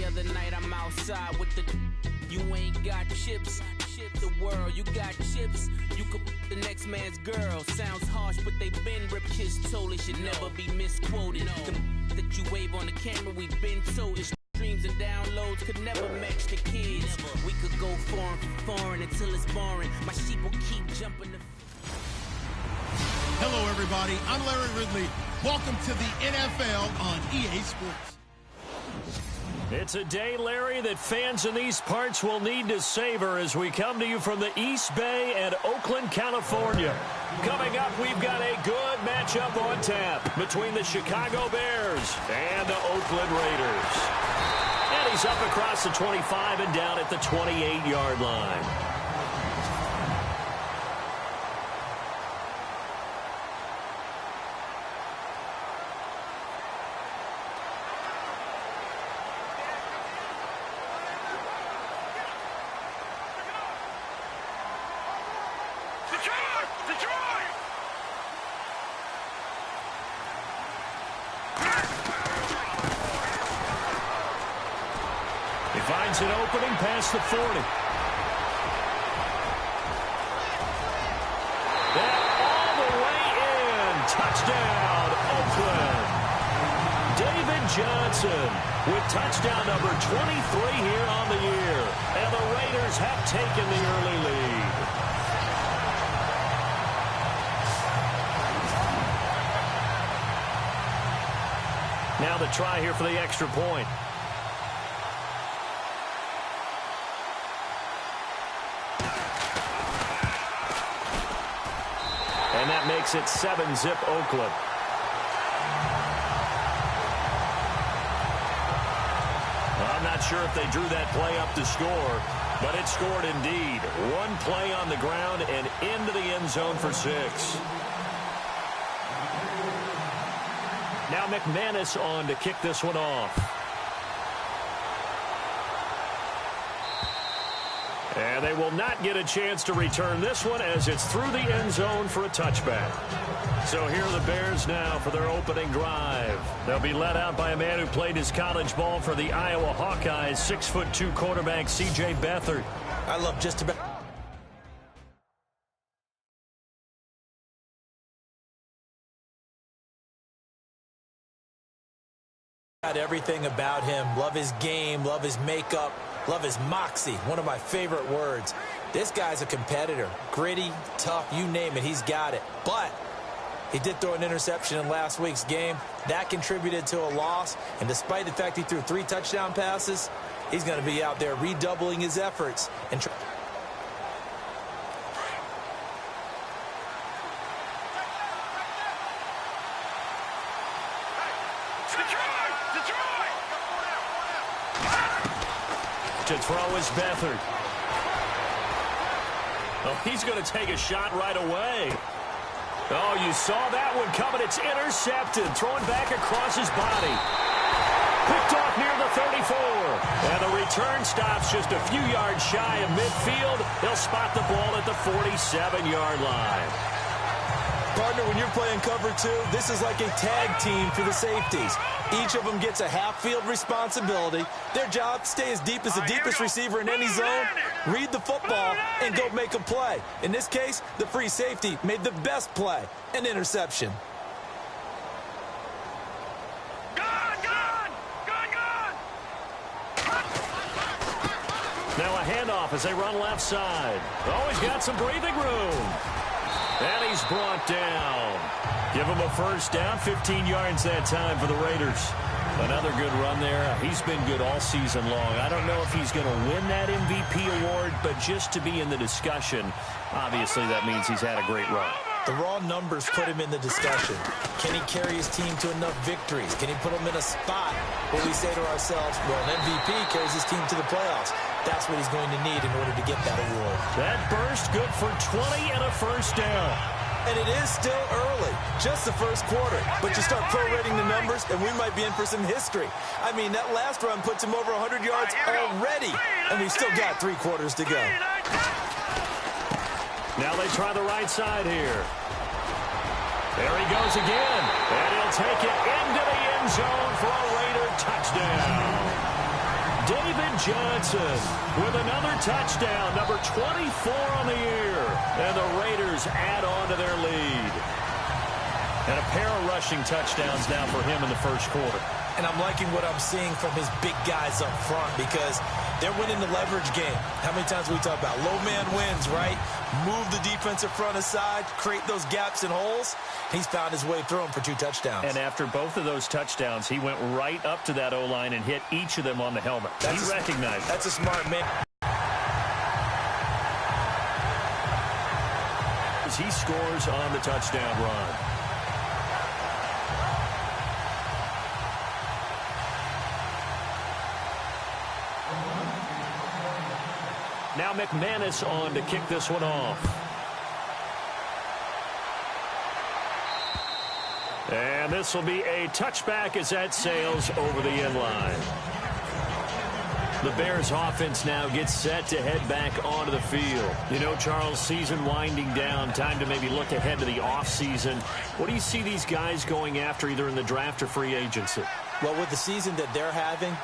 The other night I'm outside with the you ain't got chips. The world, you got chips. You could the next man's girl. Sounds harsh, but they been ripped. Kids told it should never be misquoted. The that you wave on the camera, we've been told it. Streams and downloads could never match the kids. We could go foreign for foreign until it's boring. My sheep will keep jumping. Hello, everybody. I'm Larry Ridley. Welcome to the NFL on EA Sports. It's a day, Larry, that fans in these parts will need to savor as we come to you from the East Bay and Oakland, California. Coming up, we've got a good matchup on tap between the Chicago Bears and the Oakland Raiders. And he's up across the 25 and down at the 28-yard line. Finds an opening past the 40. That all the way in. Touchdown, Oakland. David Johnson with touchdown number 23 here on the year. And the Raiders have taken the early lead. Now the try here for the extra point. And that makes it 7-zip Oakland. I'm not sure if they drew that play up to score, but it scored indeed. One play on the ground and into the end zone for 6. Now McManus on to kick this one off. And they will not get a chance to return this one as it's through the end zone for a touchback. So here are the Bears now for their opening drive. They'll be led out by a man who played his college ball for the Iowa Hawkeyes, 6'2" quarterback C.J. Beathard. I love just about everything about him. Love his game, love his makeup. Love his moxie, one of my favorite words. This guy's a competitor. Gritty, tough, you name it, he's got it. But he did throw an interception in last week's game. That contributed to a loss. And despite the fact he threw 3 touchdown passes, he's going to be out there redoubling his efforts. And to throw is Beathard. Oh, he's going to take a shot right away. Oh, you saw that one coming. It's intercepted. Throwing back across his body. Picked off near the 34. And the return stops just a few yards shy of midfield. They'll spot the ball at the 47-yard line. Partner, when you're playing cover 2, this is like a tag team for the safeties. Each of them gets a half-field responsibility. Their job, stay as deep as the deepest receiver in any zone, read the football, and go make a play. In this case, the free safety made the best play, an interception. Now a handoff as they run left side. Oh, he's got some breathing room. And he's brought down. Give him a first down, 15 yards that time for the Raiders. Another good run there. He's been good all season long. I don't know if he's going to win that MVP award, but just to be in the discussion, obviously that means he's had a great run. The raw numbers put him in the discussion. Can he carry his team to enough victories? Can he put them in a spot where we say to ourselves, well, an MVP carries his team to the playoffs. That's what he's going to need in order to get that award. That burst good for 20 and a first down. And it is still early, just the first quarter. But you start prorating the numbers, and we might be in for some history. I mean, that last run puts him over 100 yards already, and we've still got 3 quarters to go. Now they try the right side here. There he goes again, and he'll take it into the end zone for a Raider touchdown. David Johnson with another touchdown, number 24 on the year. And the Raiders add on to their lead. And a pair of rushing touchdowns now for him in the first quarter. And I'm liking what I'm seeing from his big guys up front because they're winning the leverage game. How many times we talk about low man wins, right? Move the defensive front aside, create those gaps and holes. He's found his way through them for 2 touchdowns. And after both of those touchdowns, he went right up to that O-line and hit each of them on the helmet. He recognized it. That's a smart man. As he scores on the touchdown run. Now McManus on to kick this one off. And this will be a touchback as that sails over the end line. The Bears offense now gets set to head back onto the field. You know, Charles, season winding down, time to maybe look ahead to the offseason. What do you see these guys going after either in the draft or free agency? Well, with the season that they're having,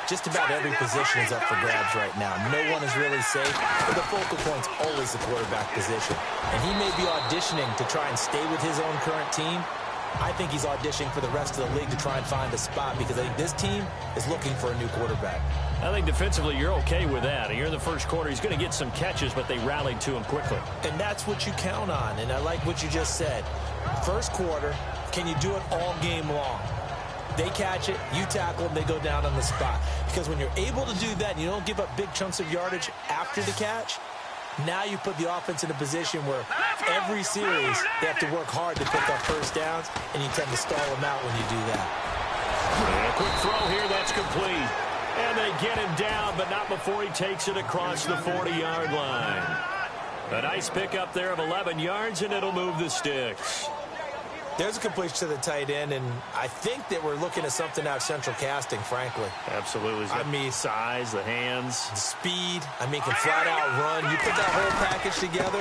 just about every position is up for grabs right now. No one is really safe, but the focal point's always the quarterback position. And he may be auditioning to try and stay with his own current team. I think he's auditioning for the rest of the league to try and find a spot because I think this team is looking for a new quarterback. I think defensively you're okay with that. Here in the first quarter, he's going to get some catches, but they rallied to him quickly. And that's what you count on, and I like what you just said. First quarter, can you do it all game long? They catch it, you tackle them, they go down on the spot. Because when you're able to do that and you don't give up big chunks of yardage after the catch, now you put the offense in a position where every series they have to work hard to pick up first downs, and you tend to stall them out when you do that. And a quick throw here, that's complete. And they get him down, but not before he takes it across the 40-yard line. A nice pickup there of 11 yards, and it'll move the sticks. There's a completion to the tight end, and I think that we're looking at something out of central casting, frankly. Absolutely. I mean, size, the hands. The speed. I mean, can flat out run. You put that whole package together,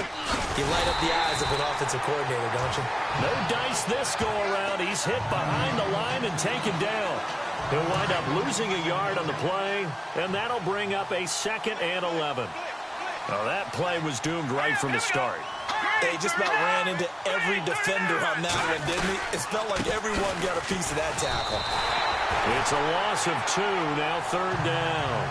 you light up the eyes of an offensive coordinator, don't you? No dice this go-around. He's hit behind the line and taken down. He'll wind up losing a yard on the play, and that'll bring up a 2nd and 11. Well, that play was doomed right from the start. He just about ran into every defender on that one, didn't he? It felt like everyone got a piece of that tackle. It's a loss of 2, now 3rd down.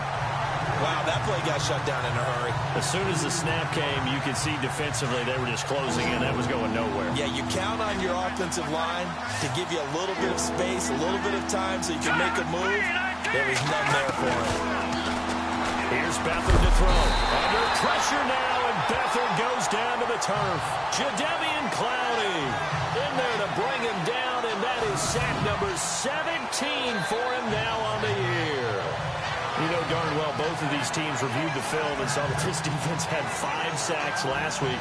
Wow, that play got shut down in a hurry. As soon as the snap came, you could see defensively they were just closing in. That was going nowhere. Yeah, you count on your offensive line to give you a little bit of space, a little bit of time so you can make a move. There was none there for him. Here's Beathard to throw. Under pressure now, and Beathard goes down to the turf. Jadeveon Clowney in there to bring him down, and that is sack number 17 for him now on the year. You know darn well both of these teams reviewed the film and saw that this defense had 5 sacks last week.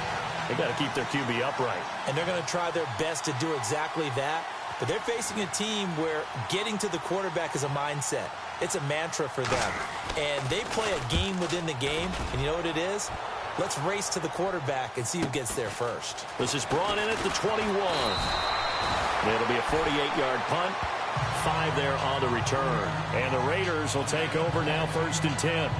They got to keep their QB upright. And they're going to try their best to do exactly that. But they're facing a team where getting to the quarterback is a mindset. It's a mantra for them. And they play a game within the game. And you know what it is? Let's race to the quarterback and see who gets there first. This is brought in at the 21. It'll be a 48-yard punt. 5 there on the return. And the Raiders will take over now 1st and 10.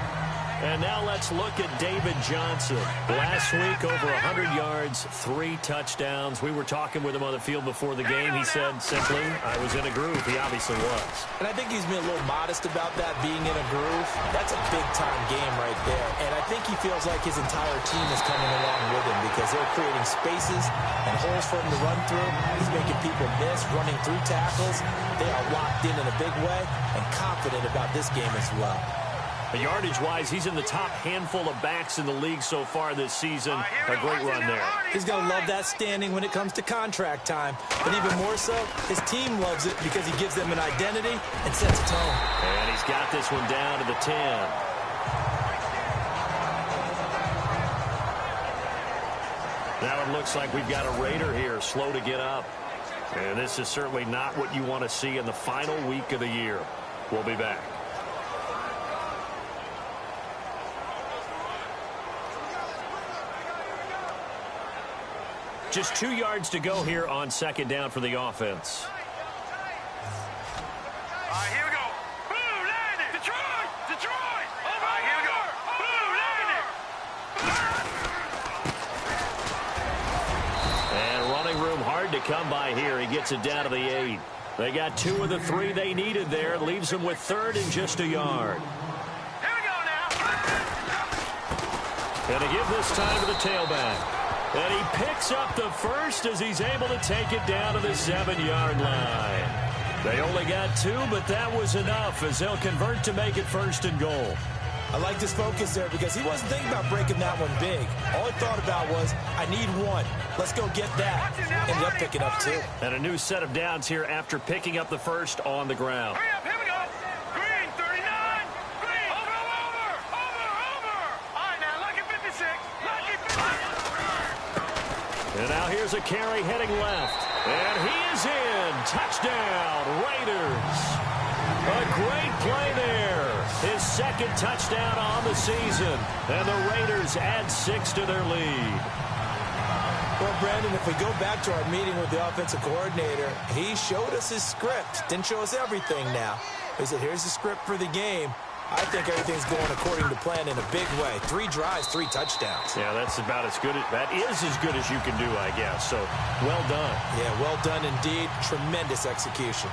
And now let's look at David Johnson. Last week, over 100 yards, 3 touchdowns. We were talking with him on the field before the game. He said simply, I was in a groove. He obviously was. And I think he's been a little modest about that, being in a groove. That's a big-time game right there. And I think he feels like his entire team is coming along with him because they're creating spaces and holes for him to run through. He's making people miss, running through tackles. They are locked in a big way and confident about this game as well. Yardage-wise, he's in the top handful of backs in the league so far this season. A great run there. He's going to love that standing when it comes to contract time. But even more so, his team loves it because he gives them an identity and sets a tone. And he's got this one down to the 10. Now it looks like we've got a Raider here, slow to get up. And this is certainly not what you want to see in the final week of the year. We'll be back. Just 2 yards to go here on 2nd down for the offense. All right, here we go. Boom, landed. Detroit! Detroit! come by here. He gets it down to the 8. They got 2 of the 3 they needed there. Leaves them with 3rd and just a yard. Here we go now. And to give this time to the tailback. And he picks up the first as he's able to take it down to the 7-yard line. They only got 2, but that was enough as they'll convert to make it 1st and goal. I like his focus there because he wasn't thinking about breaking that one big. All he thought about was, I need 1. Let's go get that. Ended up picking up 2. And a new set of downs here after picking up the first on the ground. Hurry up, here we go. Green, 39. Green. Over. All right, now, lucky 56. Lucky 56. And now here's a carry heading left. And he is in. Touchdown, Raiders. A great play there. His 2nd touchdown on the season. And the Raiders add 6 to their lead. Well, Brandon, if we go back to our meeting with the offensive coordinator, he showed us his script. Didn't show us everything now. He said, here's the script for the game. I think everything's going according to plan in a big way. 3 drives, 3 touchdowns. Yeah, that's about as good. That is as good as you can do, I guess. So, well done. Yeah, well done indeed. Tremendous execution.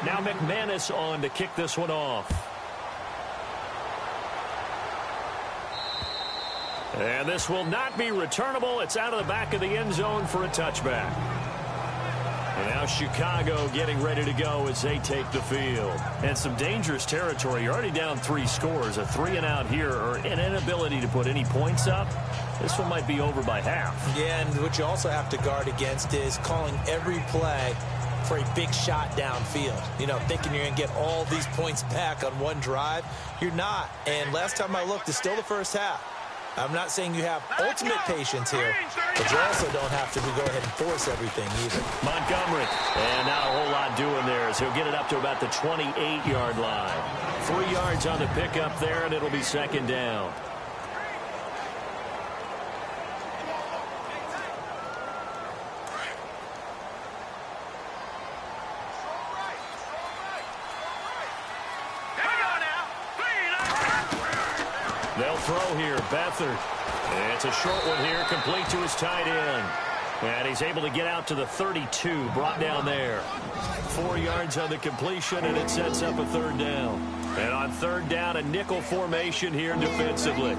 Now McManus on to kick this one off. And this will not be returnable. It's out of the back of the end zone for a touchback. And now Chicago getting ready to go as they take the field. And some dangerous territory. You're already down 3 scores. A 3-and-out here or an inability to put any points up. This one might be over by half. Yeah, and what you also have to guard against is calling every play for a big shot downfield. You know, thinking you're going to get all these points back on one drive. You're not. And last time I looked, it's still the first half. I'm not saying you have ultimate patience here, but you also don't have to go ahead and force everything either. Montgomery, and not a whole lot doing there as he'll get it up to about the 28-yard line. 3 yards on the pickup there, and it'll be 2nd down. They'll throw here, Beathard. It's a short one here, complete to his tight end. And he's able to get out to the 32, brought down there. 4 yards on the completion, and it sets up a 3rd down. And on 3rd down, a nickel formation here defensively.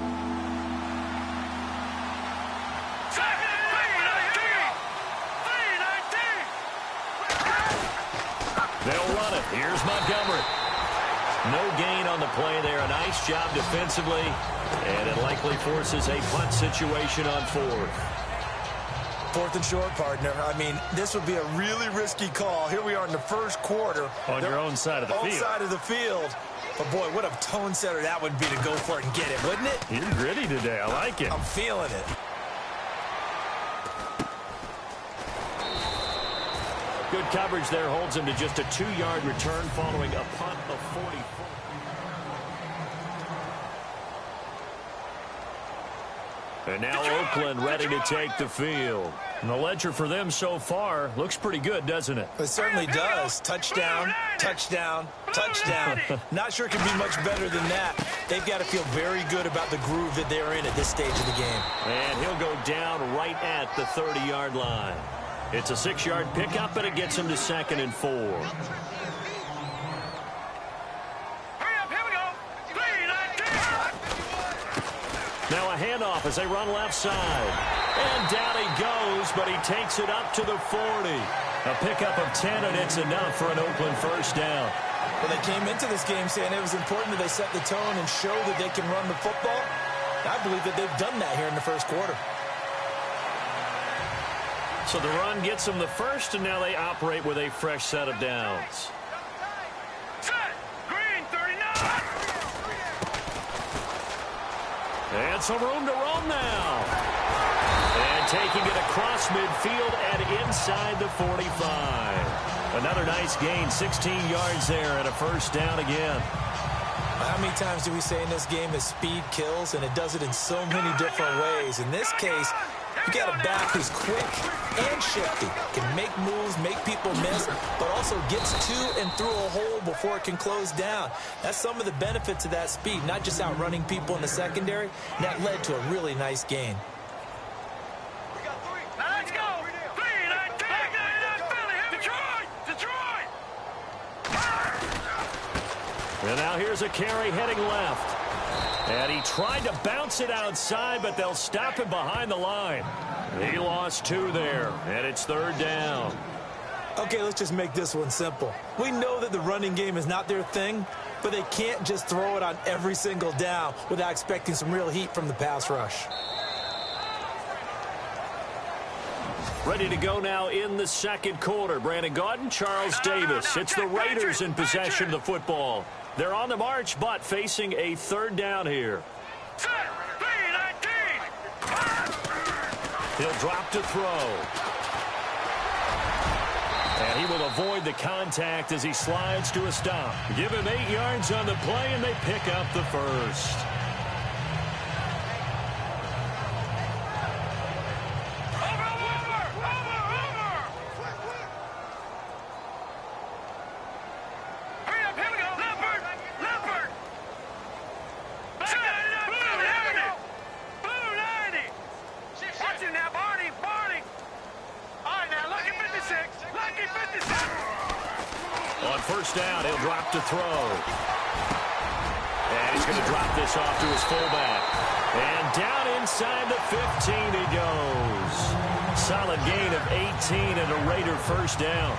They'll run it. Here's Montgomery. No gain on the play there. A nice job defensively. And it likely forces a punt situation on 4th. 4th and short, partner. I mean, this would be a really risky call. Here we are in the 1st quarter. On your own side of the field. Own side of the field. But, boy, what a tone setter that would be to go for it and get it, wouldn't it? You're gritty today. I like it. I'm feeling it. Good coverage there holds him to just a 2-yard return following a punt of 44. And now Oakland ready to take the field. And the ledger for them so far looks pretty good, doesn't it? It certainly does. Touchdown, touchdown, touchdown. Not sure it can be much better than that. They've got to feel very good about the groove that they're in at this stage of the game. And he'll go down right at the 30-yard line. It's a 6-yard pickup, and it gets him to 2nd and 4. Now a handoff as they run left side. And down he goes, but he takes it up to the 40. A pickup of 10, and it's enough for an Oakland 1st down. Well, they came into this game saying it was important that they set the tone and show that they can run the football. I believe that they've done that here in the 1st quarter. So the run gets them the 1st, and now they operate with a fresh set of downs. And some room to roam now. And taking it across midfield and inside the 45. Another nice gain, 16 yards there and a 1st down again. How many times do we say in this game that speed kills, and it does it in so many different ways? In this case, you got a back who's quick and shifty, can make moves, make people miss, but also gets to and through a hole before it can close down. That's some of the benefits of that speed, not just outrunning people in the secondary. That led to a really nice gain. And now here's a carry heading left. And he tried to bounce it outside, but they'll stop him behind the line. He lost 2 there, and it's 3rd down. Okay, let's just make this one simple. We know that the running game is not their thing, but they can't just throw it on every single down without expecting some real heat from the pass rush. Ready to go now in the second quarter. Brandon Gaudin, Charles Davis. It's the Raiders in possession of the football. They're on the march, but facing a 3rd down here. He'll drop to throw. And he will avoid the contact as he slides to a stop. Give him 8 yards on the play, and they pick up the first. On first down, he'll drop to throw. And he's going to drop this off to his fullback. And down inside the 15 he goes. Solid gain of 18 and a Raider first down.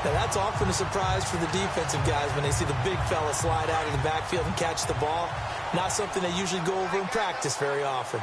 Now that's often a surprise for the defensive guys when they see the big fella slide out of the backfield and catch the ball. Not something they usually go over in practice very often.